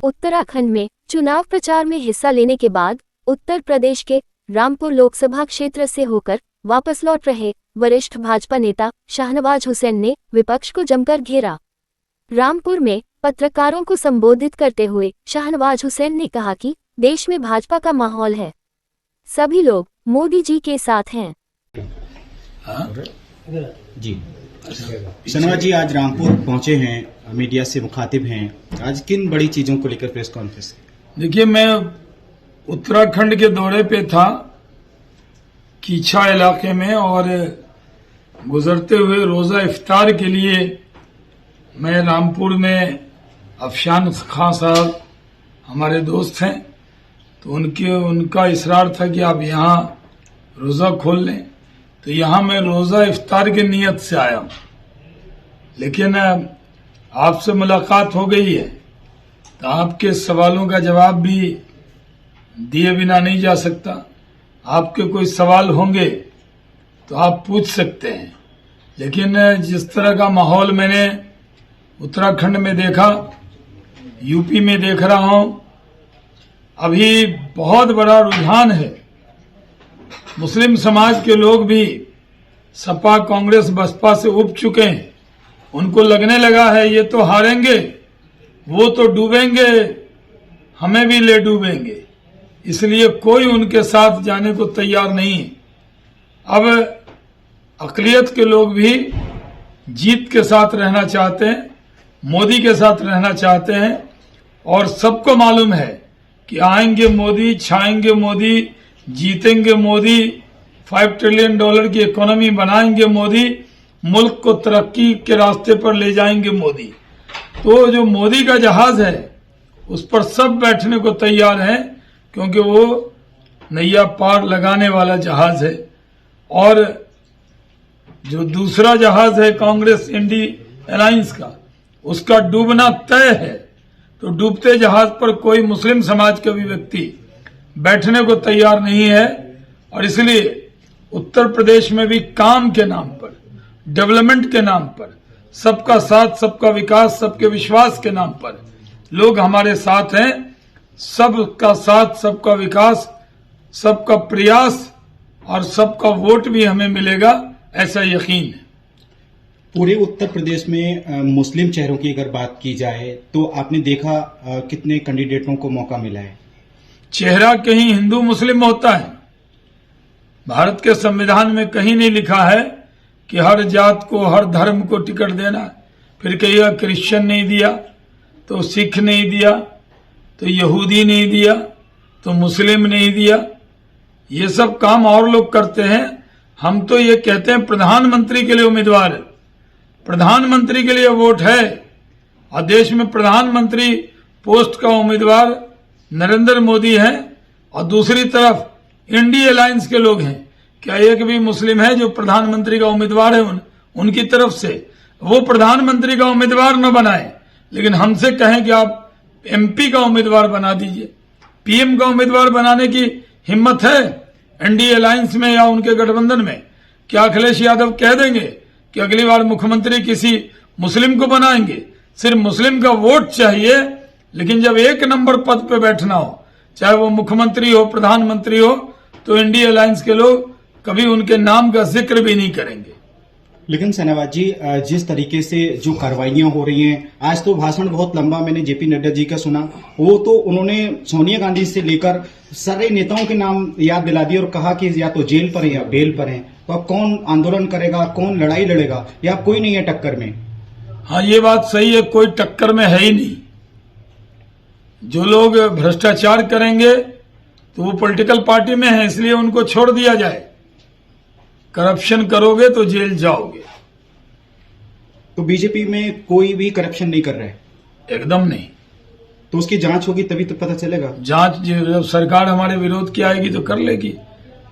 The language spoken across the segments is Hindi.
उत्तराखंड में चुनाव प्रचार में हिस्सा लेने के बाद उत्तर प्रदेश के रामपुर लोकसभा क्षेत्र से होकर वापस लौट रहे वरिष्ठ भाजपा नेता शाहनवाज हुसैन ने विपक्ष को जमकर घेरा। रामपुर में पत्रकारों को संबोधित करते हुए शाहनवाज हुसैन ने कहा कि देश में भाजपा का माहौल है, सभी लोग मोदी जी के साथ हैं। जी शाहनवाज जी आज रामपुर पहुंचे हैं, मीडिया से मुखातिब हैं, आज किन बड़ी चीजों को लेकर प्रेस कॉन्फ्रेंस? देखिए, मैं उत्तराखंड के दौरे पे था कीछा इलाके में, और गुजरते हुए रोजा इफ्तार के लिए मैं रामपुर में अफशान खां साहब हमारे दोस्त हैं, तो उनका इसरार था कि आप यहाँ रोजा खोल लें, तो यहाँ मैं रोजा इफ्तार की नीयत से आया हूँ। लेकिन आपसे मुलाकात हो गई है तो आपके सवालों का जवाब भी दिए बिना नहीं जा सकता। आपके कोई सवाल होंगे तो आप पूछ सकते हैं, लेकिन जिस तरह का माहौल मैंने उत्तराखंड में देखा, यूपी में देख रहा हूं, अभी बहुत बड़ा रुझान है। मुस्लिम समाज के लोग भी सपा, कांग्रेस, बसपा से उब चुके हैं। उनको लगने लगा है ये तो हारेंगे, वो तो डूबेंगे, हमें भी ले डूबेंगे, इसलिए कोई उनके साथ जाने को तैयार नहीं है। अब अक़लियत के लोग भी जीत के साथ रहना चाहते हैं, मोदी के साथ रहना चाहते हैं, और सबको मालूम है कि आएंगे मोदी, छाएंगे मोदी, जीतेंगे मोदी, $5 ट्रिलियन की इकोनॉमी बनाएंगे मोदी, मुल्क को तरक्की के रास्ते पर ले जाएंगे मोदी। तो जो मोदी का जहाज है उस पर सब बैठने को तैयार हैं, क्योंकि वो नैया पार लगाने वाला जहाज है। और जो दूसरा जहाज है कांग्रेस इंडी अलायंस का, उसका डूबना तय है। तो डूबते जहाज पर कोई मुस्लिम समाज का भी व्यक्ति बैठने को तैयार नहीं है, और इसलिए उत्तर प्रदेश में भी काम के नाम पर, डेवलपमेंट के नाम पर, सबका साथ सबका विकास, सबके विश्वास के नाम पर लोग हमारे साथ हैं। सबका साथ सबका विकास, सबका प्रयास और सबका वोट भी हमें मिलेगा, ऐसा यकीन है। पूरे उत्तर प्रदेश में मुस्लिम चेहरों की अगर बात की जाए तो आपने देखा कितने कैंडिडेटों को मौका मिला है? चेहरा कहीं हिंदू मुस्लिम होता है? भारत के संविधान में कहीं नहीं लिखा है कि हर जात को, हर धर्म को टिकट देना। फिर कहिएगा क्रिश्चियन नहीं दिया, तो सिख नहीं दिया, तो यहूदी नहीं दिया, तो मुस्लिम नहीं दिया। ये सब काम और लोग करते हैं। हम तो ये कहते हैं प्रधानमंत्री के लिए उम्मीदवार है, प्रधानमंत्री के लिए वोट है, और देश में प्रधानमंत्री पोस्ट का उम्मीदवार नरेंद्र मोदी है, और दूसरी तरफ इंडी अलायंस के लोग हैं। क्या एक भी मुस्लिम है जो प्रधानमंत्री का उम्मीदवार है? उनकी तरफ से वो प्रधानमंत्री का उम्मीदवार न बनाए, लेकिन हमसे कहें कि आप एमपी का उम्मीदवार बना दीजिए। पीएम का उम्मीदवार बनाने की हिम्मत है एनडीए अलायंस में या उनके गठबंधन में? क्या अखिलेश यादव कह देंगे कि अगली बार मुख्यमंत्री किसी मुस्लिम को बनाएंगे? सिर्फ मुस्लिम का वोट चाहिए, लेकिन जब एक नंबर पद पे बैठना हो, चाहे वो मुख्यमंत्री हो, प्रधानमंत्री हो, तो एनडीए अलायंस के लोग कभी उनके नाम का जिक्र भी नहीं करेंगे। लेकिन शाहनवाज जी, जिस तरीके से जो कार्रवाइयां हो रही हैं, आज तो भाषण बहुत लंबा मैंने जेपी नड्डा जी का सुना, वो तो उन्होंने सोनिया गांधी से लेकर सारे नेताओं के नाम याद दिला दिए और कहा कि या तो जेल पर है या बेल पर हैं। तो अब कौन आंदोलन करेगा, कौन लड़ाई लड़ेगा, या कोई नहीं है टक्कर में? हाँ, ये बात सही है, कोई टक्कर में है ही नहीं। जो लोग भ्रष्टाचार करेंगे तो वो पॉलिटिकल पार्टी में है, इसलिए उनको छोड़ दिया जाए। करप्शन करोगे तो जेल जाओगे। तो बीजेपी में कोई भी करप्शन नहीं कर रहा है? एकदम नहीं। तो उसकी जांच होगी तभी तो पता चलेगा। जांच जब सरकार हमारे विरोध की आएगी तो कर लेगी,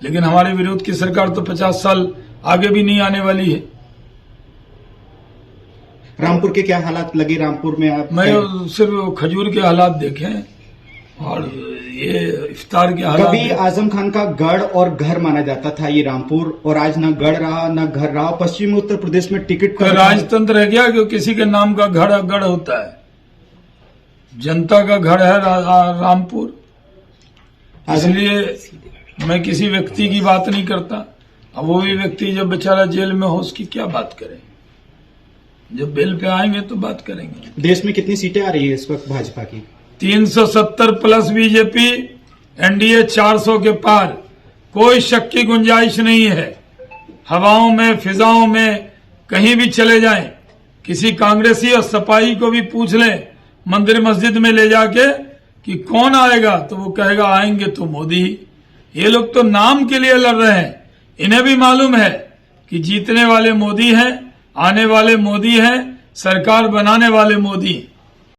लेकिन हमारे विरोध की सरकार तो 50 साल आगे भी नहीं आने वाली है। रामपुर के क्या हालात लगे? रामपुर में आप? मैं सिर्फ खजूर के हालात देखे और ये इफ्तार के हालात। कभी आजम खान का गढ़ और घर माना जाता था ये रामपुर, और आज न गढ़ रहा न घर रहा। पश्चिमी उत्तर प्रदेश में टिकट का राजतंत्र है क्या कि किसी के नाम का गढ़ होता है? जनता का घर है रामपुर, इसलिए मैं किसी व्यक्ति की बात नहीं करता। अब वो भी व्यक्ति जब बेचारा जेल में हो उसकी क्या बात करें, जब बेल पे आएंगे तो बात करेंगे। देश में कितनी सीटें आ रही है इस वक्त भाजपा की? 370 प्लस बीजेपी, एनडीए 400 के पार, कोई शक की गुंजाइश नहीं है। हवाओं में, फिजाओं में कहीं भी चले जाएं, किसी कांग्रेसी और सपाही को भी पूछ लें मंदिर मस्जिद में ले जाके कि कौन आएगा, तो वो कहेगा आएंगे तो मोदी ही। ये लोग तो नाम के लिए लड़ रहे हैं, इन्हें भी मालूम है कि जीतने वाले मोदी हैं, आने वाले मोदी हैं, सरकार बनाने वाले मोदी।